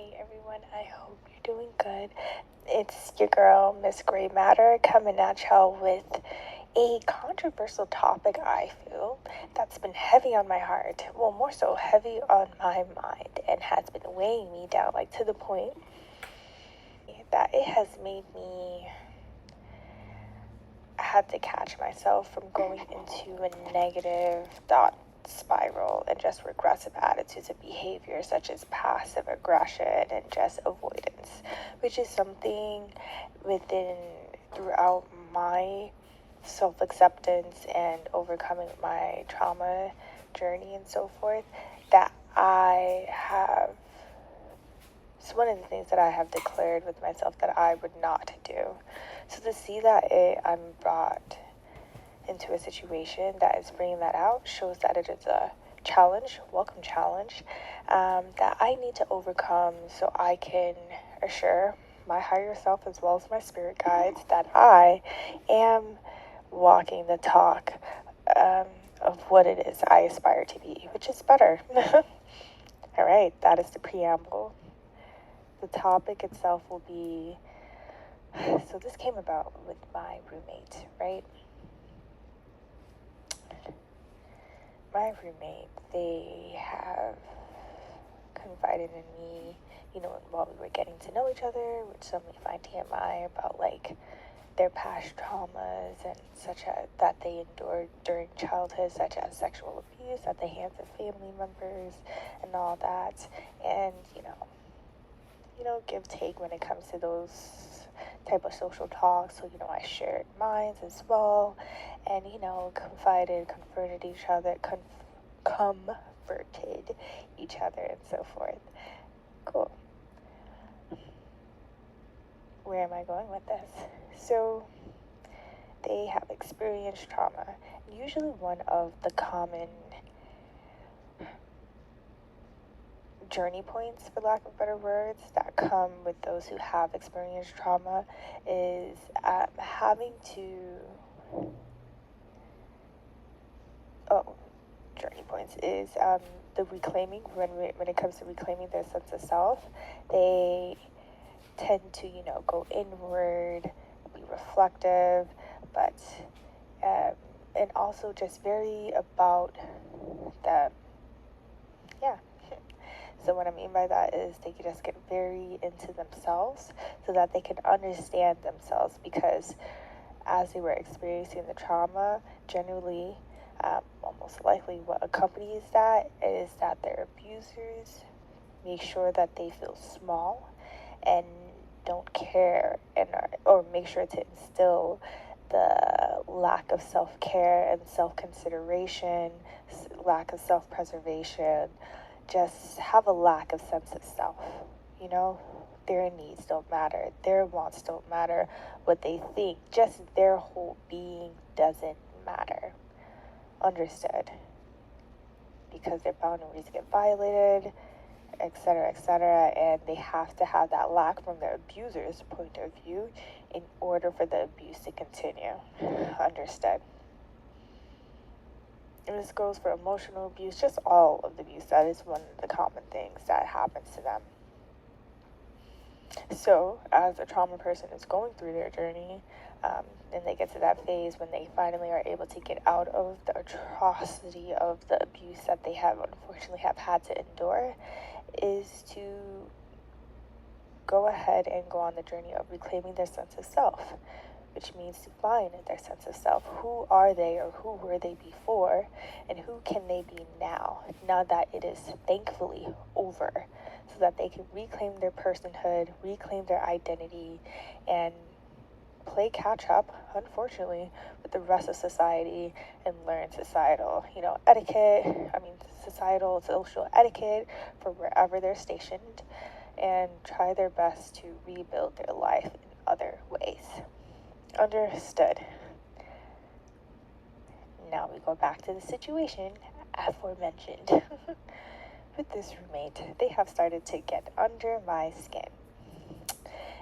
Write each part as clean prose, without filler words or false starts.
Hey everyone, I hope you're doing good. It's your girl, Miss Gray Matter, coming at y'all with a controversial topic I feel that's been heavy on my heart. Well, more so heavy on my mind and has been weighing me down, like to the point that it has made me had to catch myself from going into a negative thought spiral and just regressive attitudes and behavior such as passive aggression and just avoidance, which is something within throughout my self-acceptance and overcoming my trauma journey and so forth that I have. It's one of the things that I have declared with myself that I would not do. So to see that I'm brought into a situation that is bringing that out shows that it is a challenge, welcome challenge, that I need to overcome so I can assure my higher self as well as my spirit guides that I am walking the talk of what it is I aspire to be, which is better. All right, that is the preamble. The topic itself will be, so this came about with my roommate, right? My roommate, they have confided in me, while we were getting to know each other, which some may find TMI, about like their past traumas and such as that they endured during childhood, such as sexual abuse at the hands of family members and all that. And, give take when it comes to those type of social talks. So, I shared mine as well and, comforted each other, comforted each other and so forth. Cool. Where am I going with this? So, they have experienced trauma. Usually one of the common journey points, for lack of better words, that come with those who have experienced trauma is having to journey points is the reclaiming. When it comes to reclaiming their sense of self, they tend to go inward, be reflective, but and also just very about the So what I mean by that is they can just get very into themselves so that they can understand themselves, because as they were experiencing the trauma, generally, almost likely what accompanies that is that their abusers make sure that they feel small and don't care or make sure to instill the lack of self-care and self-consideration, lack of self-preservation, just have a lack of sense of self. Their needs don't matter, their wants don't matter, what they think, just their whole being doesn't matter. Understood? Because their boundaries get violated, etc., and they have to have that lack from their abuser's point of view in order for the abuse to continue. Understood? And this goes for emotional abuse, just all of the abuse. That is one of the common things that happens to them. So, as a trauma person is going through their journey, and they get to that phase when they finally are able to get out of the atrocity of the abuse that they have unfortunately have had to endure, is to go ahead and go on the journey of reclaiming their sense of self, which means to find their sense of self. Who are they, or who were they before, and who can they be now that it is thankfully over, so that they can reclaim their personhood, reclaim their identity, and play catch up, unfortunately, with the rest of society and learn societal, societal, social etiquette for wherever they're stationed, and try their best to rebuild their life in other ways. Understood. Now we go back to the situation aforementioned. With this roommate, they have started to get under my skin.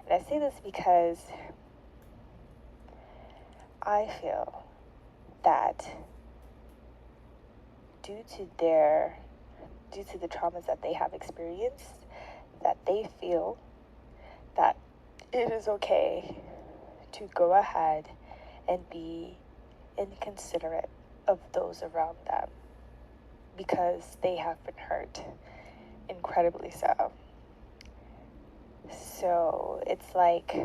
And I say this because I feel that due to the traumas that they have experienced, that they feel that it is okay to go ahead and be inconsiderate of those around them because they have been hurt, incredibly so. So it's like,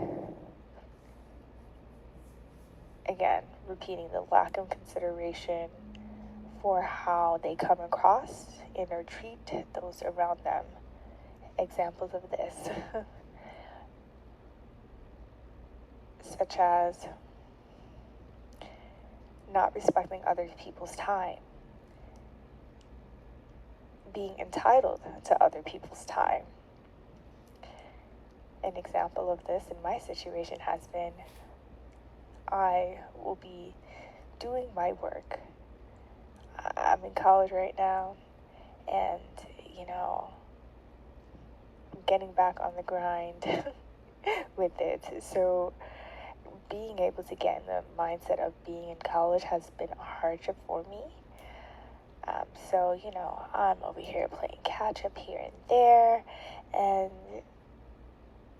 again, repeating the lack of consideration for how they come across and or treat those around them. Examples of this, such as not respecting other people's time, being entitled to other people's time. An example of this in my situation has been, I will be doing my work. I'm in college right now, and I'm getting back on the grind with it. So being able to get in the mindset of being in college has been a hardship for me. So I'm over here playing catch up here and there, and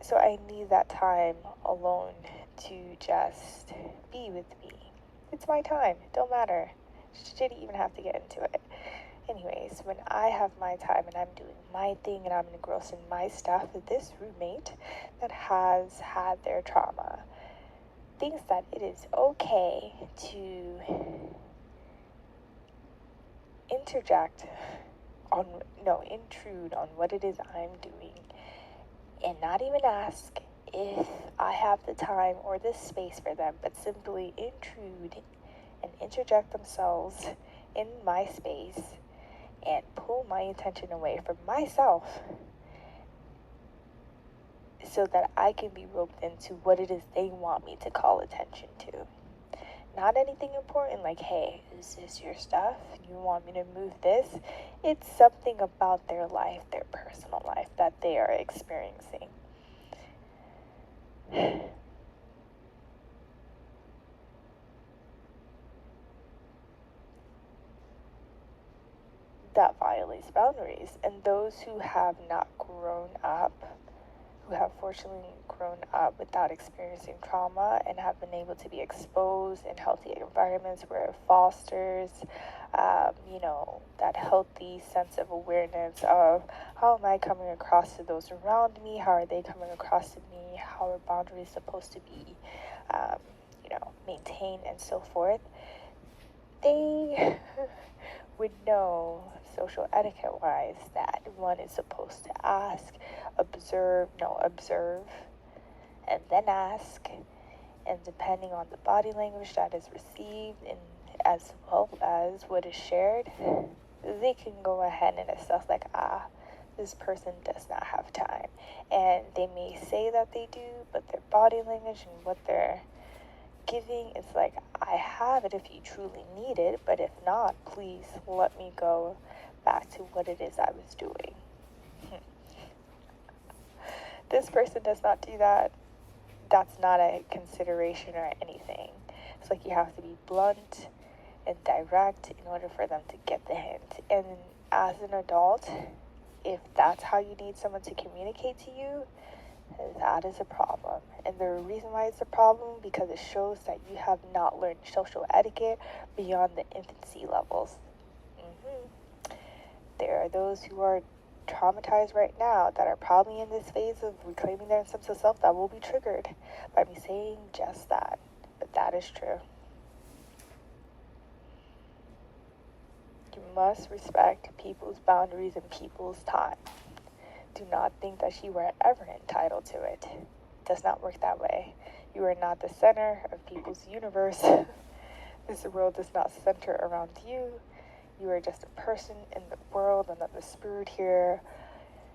so I need that time alone to just be with me. It's my time. It don't matter. Shouldn't even have to get into it. Anyways, when I have my time and I'm doing my thing and I'm engrossed in my stuff, this roommate that has had their trauma thinks that it is okay to intrude on what it is I'm doing and not even ask if I have the time or the space for them, but simply intrude and interject themselves in my space and pull my attention away from myself so that I can be roped into what it is they want me to call attention to. Not anything important like, hey, is this your stuff? You want me to move this? It's something about their life, their personal life that they are experiencing. That violates boundaries. And those who have not grown up, who have fortunately grown up without experiencing trauma and have been able to be exposed in healthy environments where it fosters, that healthy sense of awareness of how am I coming across to those around me? How are they coming across to me? How are boundaries supposed to be, maintained and so forth? They would know social etiquette wise that one is supposed to ask, observe, and then ask, and depending on the body language that is received and as well as what is shared, they can go ahead and assess like, this person does not have time. And they may say that they do, but their body language and what they're giving is like, I have it if you truly need it, but if not, please let me go back to what it is I was doing. This person does not do that. That's not a consideration or anything. It's like you have to be blunt and direct in order for them to get the hint. And as an adult, if that's how you need someone to communicate to you, that is a problem. And the reason why it's a problem, because it shows that you have not learned social etiquette beyond the infancy levels. There are those who are traumatized right now that are probably in this phase of reclaiming their sense of self that will be triggered by me saying just that. But that is true. You must respect people's boundaries and people's time. Do not think that you are ever entitled to it. It does not work that way. You are not the center of people's universe. This world does not center around you. You are just a person in the world, another spirit here,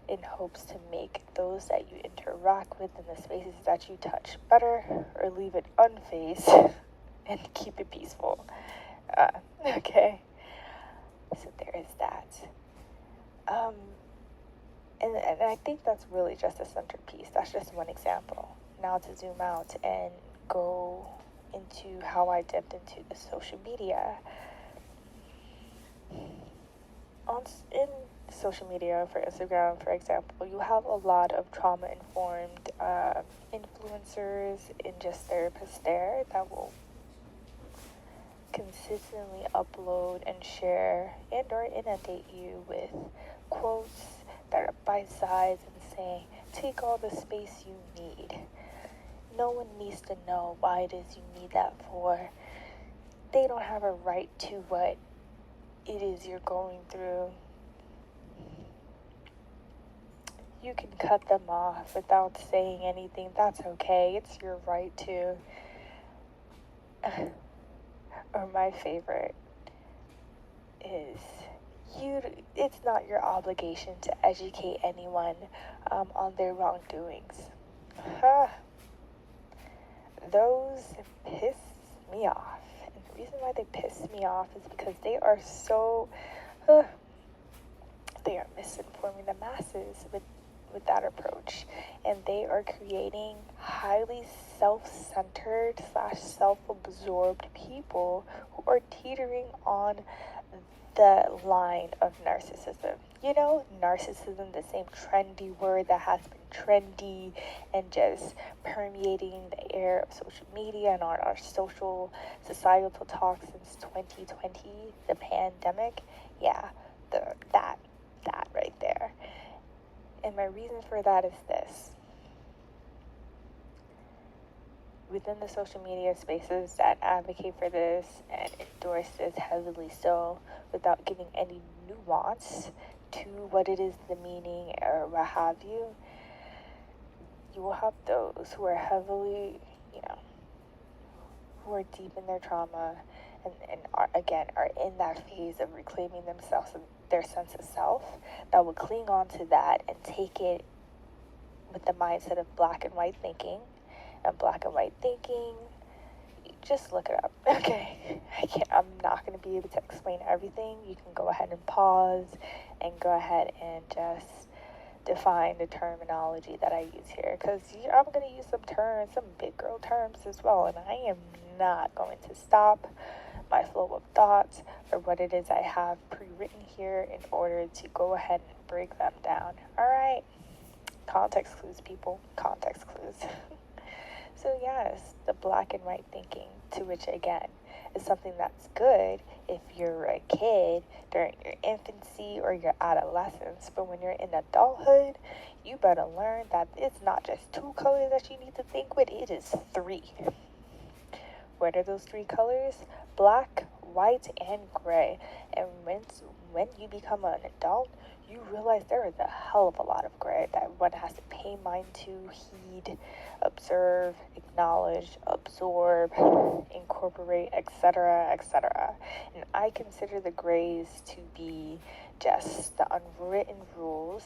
in hopes to make those that you interact with in the spaces that you touch better, or leave it unfazed and keep it peaceful. Okay? So there is that. And I think that's really just a centerpiece. That's just one example. Now to zoom out and go into how I dipped into the social media. In social media, for Instagram, for example, you have a lot of trauma-informed influencers and just therapists there that will consistently upload and share and or inundate you with quotes that are bite-sized and saying, take all the space you need. No one needs to know why it is you need that for. They don't have a right to what it is you're going through. You can cut them off without saying anything. That's okay. It's your right to. Or my favorite is it's not your obligation to educate anyone on their wrongdoings. Those piss me off. And the reason why they piss me off is because they are so they are misinforming the masses with that approach, and they are creating highly self-centered / self-absorbed people who are teetering on the line of narcissism. You know, narcissism, the same trendy word that has been trendy and just permeating the air of social media and our social societal talk since 2020, the pandemic. Yeah, that right there. And my reason for that is this. Within the social media spaces that advocate for this and endorse this heavily so, without giving any nuance to what it is, the meaning or what have you, you will have those who are heavily, who are deep in their trauma and are in that phase of reclaiming themselves and their sense of self, that will cling on to that and take it with the mindset of black and white thinking. And black and white thinking, just look it up. Okay, I'm not going to be able to explain everything. You can go ahead and pause and go ahead and just define the terminology that I use here, because I'm going to use some big girl terms as well, and I am not going to stop my flow of thoughts or what it is I have pre-written here in order to go ahead and break them down. All right, context clues, people, context clues. So yes, the black and white thinking, to which again is something that's good if you're a kid during your infancy or your adolescence, but when you're in adulthood, you better learn that it's not just 2 colors that you need to think with, it is 3. What are those 3 colors? Black, white, and gray. And when you become an adult, you realize there is a hell of a lot of gray that one has to pay mind to, heed, observe, acknowledge, absorb, incorporate, etc., etc. And I consider the grays to be just the unwritten rules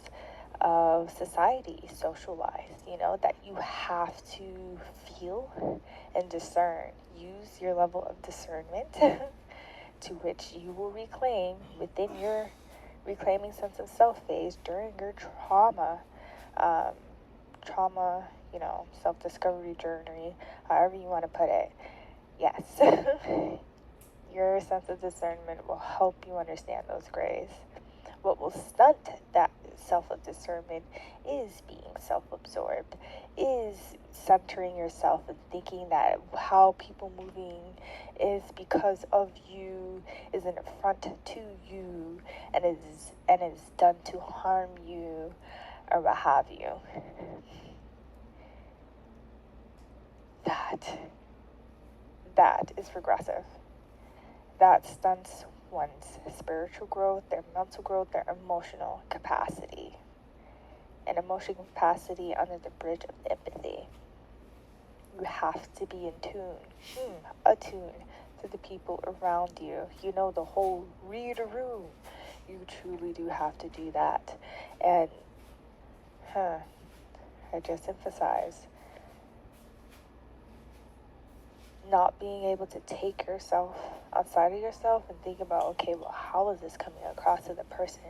of society, social life, that you have to feel and discern. Use your level of discernment to which you will reclaim within your reclaiming sense of self phase during your trauma, self-discovery journey, however you want to put it. Yes, your sense of discernment will help you understand those grays. What will stunt that self-discernment is being self-absorbed, is centering yourself and thinking that how people moving is because of you, is an affront to you, and is done to harm you or what have you. That is regressive. That stunts one's spiritual growth, their mental growth, their emotional capacity. And emotional capacity under the bridge of empathy. You have to be attuned to the people around you. The whole read a room. You truly do have to do that. And, I just emphasize, not being able to take yourself outside of yourself and think about, okay, well, how is this coming across to the person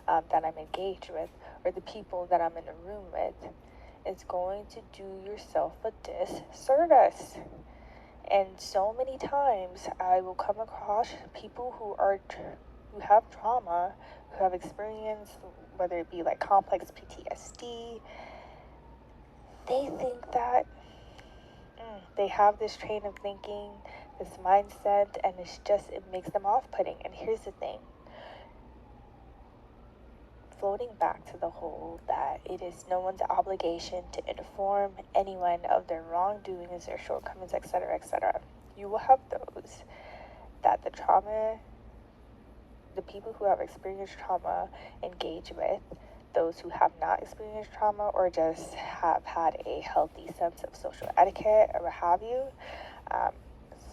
that I'm engaged with or the people that I'm in a room with, is going to do yourself a disservice. And so many times I will come across people who are who have trauma, who have experienced, whether it be like complex PTSD, they think that they have this train of thinking, this mindset, and it makes them off-putting. And here's the thing, floating back to the whole that it is no one's obligation to inform anyone of their wrongdoings, their shortcomings, etc., etc. You will have those that the people who have experienced trauma engage with, those who have not experienced trauma or just have had a healthy sense of social etiquette or what have you.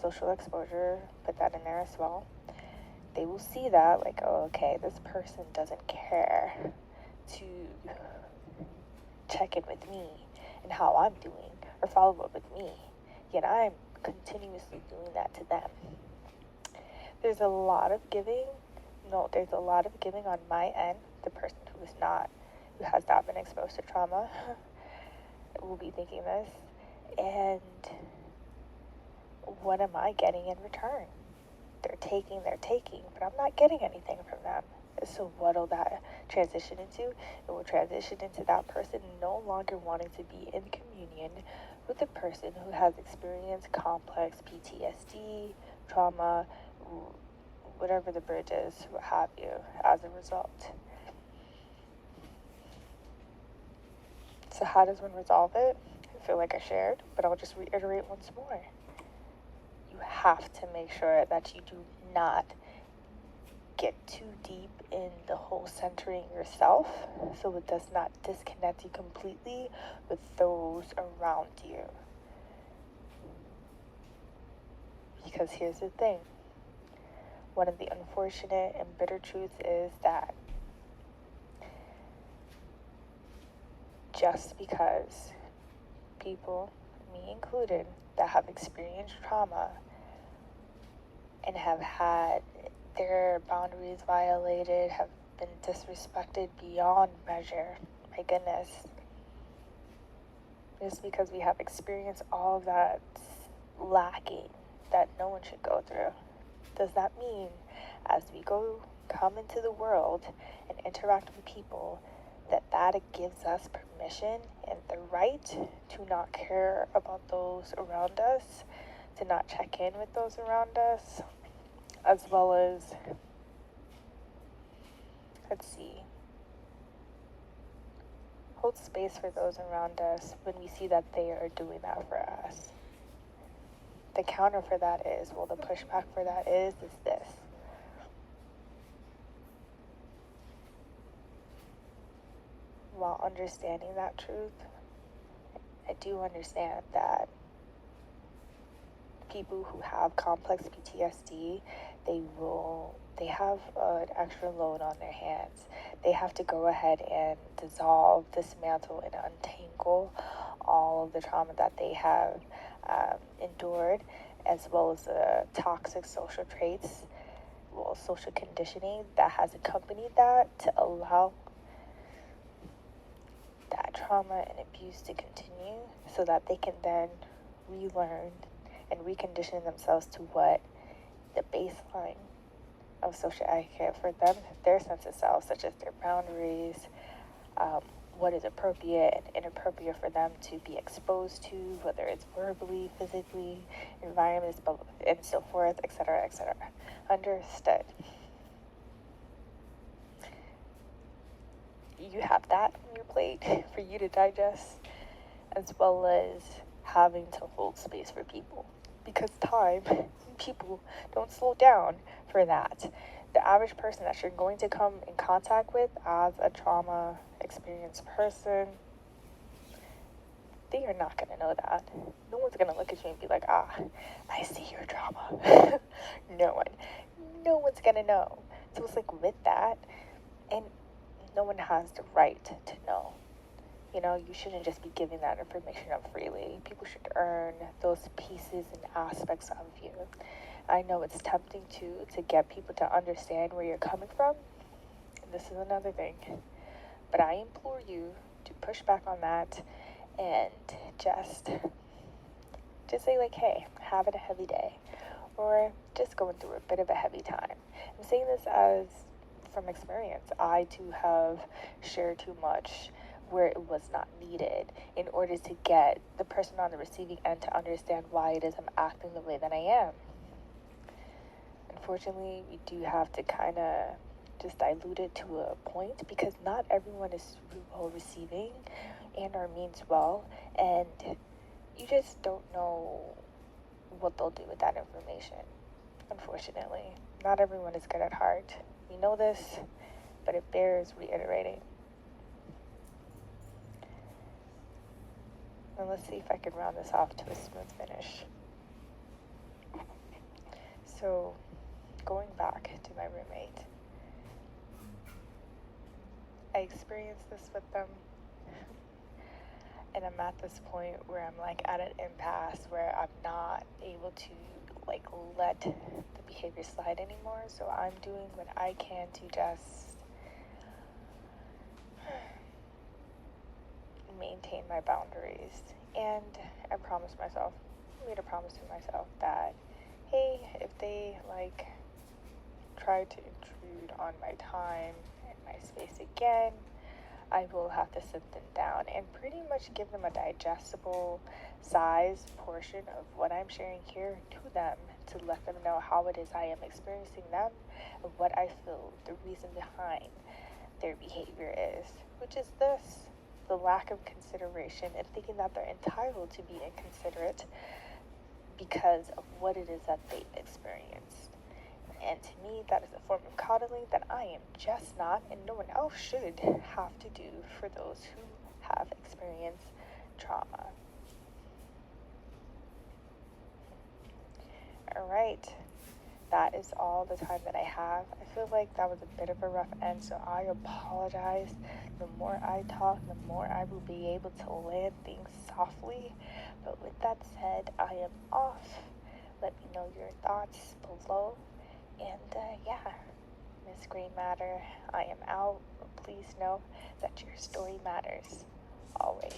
Social exposure, put that in there as well. They will see that like, oh, okay, this person doesn't care to check in with me and how I'm doing or follow up with me, yet I'm continuously doing that to them. There's a lot of giving on my end. The person who has not been exposed to trauma will be thinking this, and what am I getting in return? They're taking, but I'm not getting anything from them. So what'll that transition into? It will transition into that person no longer wanting to be in communion with the person who has experienced complex PTSD, trauma, whatever the bridge is, what have you, as a result. So how does one resolve it? I feel like I shared, but I'll just reiterate once more. You have to make sure that you do not get too deep in the whole centering yourself, so it does not disconnect you completely with those around you. Because here's the thing. One of the unfortunate and bitter truths is that just because people, me included, that have experienced trauma and have had their boundaries violated, have been disrespected beyond measure, my goodness, just because we have experienced all that lacking that no one should go through, does that mean as we come into the world and interact with people that it gives us permission and the right to not care about those around us, to not check in with those around us, as well as, hold space for those around us when we see that they are doing that for us. The counter for that is, the pushback for that is this. While understanding that truth, I do understand that people who have complex PTSD, they have an extra load on their hands. They have to go ahead and dismantle, and untangle all of the trauma that they have endured, as well as the toxic social traits, social conditioning that has accompanied that, to allow that trauma and abuse to continue, so that they can then relearn and recondition themselves to what the baseline of social etiquette for them, their sense of self, such as their boundaries, what is appropriate and inappropriate for them to be exposed to, whether it's verbally, physically, environments, and so forth, etc., etc. Understood. You have that on your plate for you to digest, as well as having to hold space for people, because people don't slow down for that. The average person that you're going to come in contact with as a trauma experienced person, they are not going to know that. No one's going to look at you and be like, I see your trauma. No one's going to know. So it's like, with that, and no one has the right to know. You shouldn't just be giving that information up freely. People should earn those pieces and aspects of you. I know it's tempting to get people to understand where you're coming from. And this is another thing. But I implore you to push back on that and just say like, hey, having a heavy day. or just going through a bit of a heavy time. I'm saying this as from experience. I too have shared too much where it was not needed in order to get the person on the receiving end to understand why it is I'm acting the way that I am. Unfortunately, we do have to kind of just dilute it to a point because not everyone is well receiving and or means well, and you just don't know what they'll do with that information. Unfortunately, not everyone is good at heart. We know this, but it bears reiterating. And let's see if I can round this off to a smooth finish. So, going back to my roommate, I experienced this with them, and I'm at this point where I'm like at an impasse where I'm not able to like let the behavior slide anymore. So I'm doing what I can to just maintain my boundaries. And I promised myself, I made a promise to myself that, hey, if they like try to intrude on my time and my space again, I will have to sit them down and pretty much give them a digestible size portion of what I'm sharing here to them to let them know how it is I am experiencing them and what I feel the reason behind their behavior is, which is this: the lack of consideration and thinking that they're entitled to be inconsiderate because of what it is that they've experienced. And to me, that is a form of coddling that I am just not, and no one else should have to do for those who have experienced trauma. All right, that is all the time that I have. I feel like that was a bit of a rough end, so I apologize. The more I talk, the more I will be able to land things softly. But with that said, I am off. Let me know your thoughts below. And yeah, Miss Green Matter, I am out. Please know that your story matters always.